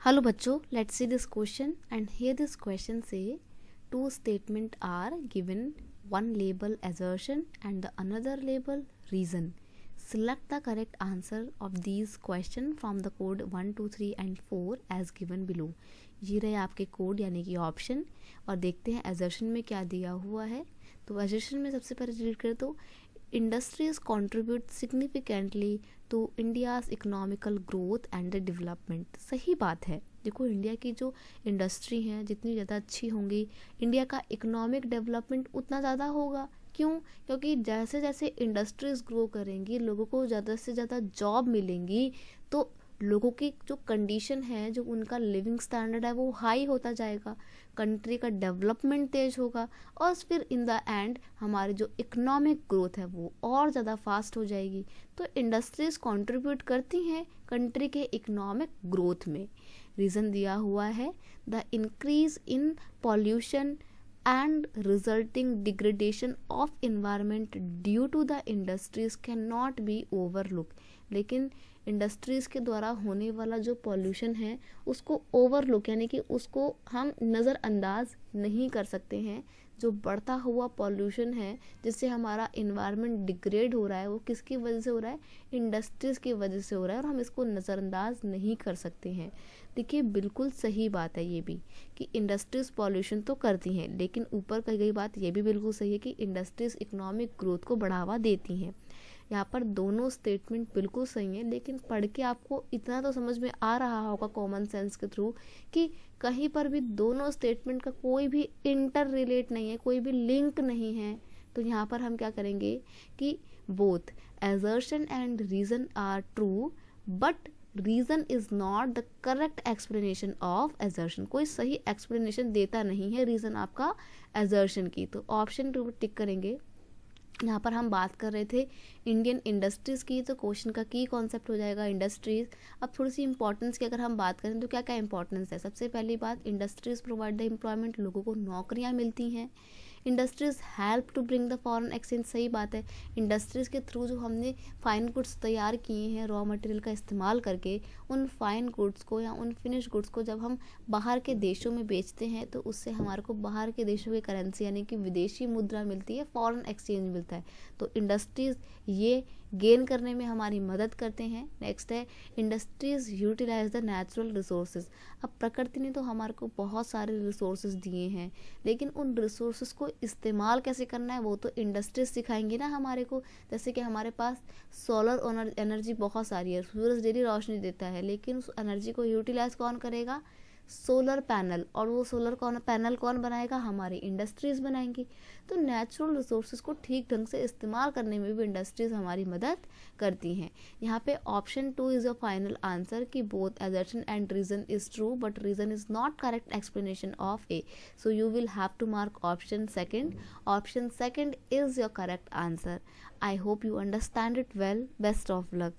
Hello बच्चों, let's see this question and here this question say two statement are given, one label assertion and the another label reason. Select the correct answer of these question from the code 1, 2, 3 and 4 as given below. ये रहे आपके code यानी कि option और देखते हैं assertion में क्या दिया हुआ है। तो assertion में सबसे पहले रीड करें तो industries contribute significantly to India's economical growth and development. सही बात है। देखो इंडिया की जो इंडस्ट्री हैं जितनी ज़्यादा अच्छी होंगी इंडिया का इकोनॉमिक डेवलपमेंट उतना ज़्यादा होगा। क्यों? क्योंकि जैसे जैसे इंडस्ट्रीज ग्रो करेंगी लोगों को ज़्यादा से ज़्यादा जॉब मिलेंगी तो लोगों की जो कंडीशन है जो उनका लिविंग स्टैंडर्ड है वो हाई होता जाएगा, कंट्री का डेवलपमेंट तेज होगा और फिर इन द एंड हमारी जो इकोनॉमिक ग्रोथ है वो और ज़्यादा फास्ट हो जाएगी। तो इंडस्ट्रीज कंट्रीब्यूट करती हैं कंट्री के इकोनॉमिक ग्रोथ में। रीज़न दिया हुआ है the increase in pollution and resulting degradation of environment due to the industries cannot be overlooked। लेकिन इंडस्ट्रीज़ के द्वारा होने वाला जो पॉल्यूशन है उसको ओवरलुक यानी कि उसको हम नज़रअंदाज नहीं कर सकते हैं। जो बढ़ता हुआ पॉल्यूशन है जिससे हमारा इन्वायरमेंट डिग्रेड हो रहा है वो किसकी वजह से हो रहा है? इंडस्ट्रीज़ की वजह से हो रहा है और हम इसको नज़रअंदाज नहीं कर सकते हैं। देखिए बिल्कुल सही बात है ये भी कि इंडस्ट्रीज़ पॉल्यूशन तो करती हैं लेकिन ऊपर कही गई बात ये भी बिल्कुल सही है कि इंडस्ट्रीज़ इकोनॉमिक ग्रोथ को बढ़ावा देती हैं। यहाँ पर दोनों स्टेटमेंट बिल्कुल सही हैं लेकिन पढ़ के आपको इतना तो समझ में आ रहा होगा कॉमन सेंस के थ्रू कि कहीं पर भी दोनों स्टेटमेंट का कोई भी इंटर रिलेट नहीं है, कोई भी लिंक नहीं है। तो यहाँ पर हम क्या करेंगे कि both assertion and reason are true but reason is not the correct explanation of assertion। कोई सही एक्सप्लेनेशन देता नहीं है रीज़न आपका assertion की। तो ऑप्शन 2 टिक करेंगे। यहाँ पर हम बात कर रहे थे इंडियन इंडस्ट्रीज़ की तो क्वेश्चन का की कॉन्सेप्ट हो जाएगा इंडस्ट्रीज़। अब थोड़ी सी इंपॉर्टेंस की अगर हम बात करें तो क्या क्या इंपॉर्टेंस है? सबसे पहली बात इंडस्ट्रीज़ प्रोवाइड द एम्प्लॉयमेंट, लोगों को नौकरियाँ मिलती हैं। Industries help to bring the foreign exchange, सही बात है। इंडस्ट्रीज़ के थ्रू जो हमने फाइन गुड्स तैयार किए हैं रॉ मटेरियल का इस्तेमाल करके उन फाइन गुड्स को या उन फिनिश गुड्स को जब हम बाहर के देशों में बेचते हैं तो उससे हमारे को बाहर के देशों की करेंसी यानी कि विदेशी मुद्रा मिलती है, फॉरेन एक्सचेंज मिलता है। तो इंडस्ट्रीज़ ये गेन करने में हमारी मदद करते हैं। नेक्स्ट है industries utilise the natural resources. अब प्रकृति ने तो हमारे को बहुत सारे रिसोर्सेज दिए हैं लेकिन उन रिसोर्सेज को इस्तेमाल कैसे करना है वो तो इंडस्ट्रीज सिखाएंगे ना हमारे को। जैसे कि हमारे पास सोलर एनर्जी बहुत सारी है, सूरज डेली रोशनी देता है लेकिन उस एनर्जी को यूटिलाइज कौन करेगा? Solar panel. और वो सोलर पैनल कौन बनाएगा? हमारी इंडस्ट्रीज़ बनाएंगी। तो नेचुरल रिसोर्सेज को ठीक ढंग से इस्तेमाल करने में भी इंडस्ट्रीज़ हमारी मदद करती हैं। यहाँ पे option 2 is your final answer कि both assertion and reason is true but reason is not correct explanation of A. So you will have to mark option second. Option second is your correct answer. I hope you understand it well. Best of luck.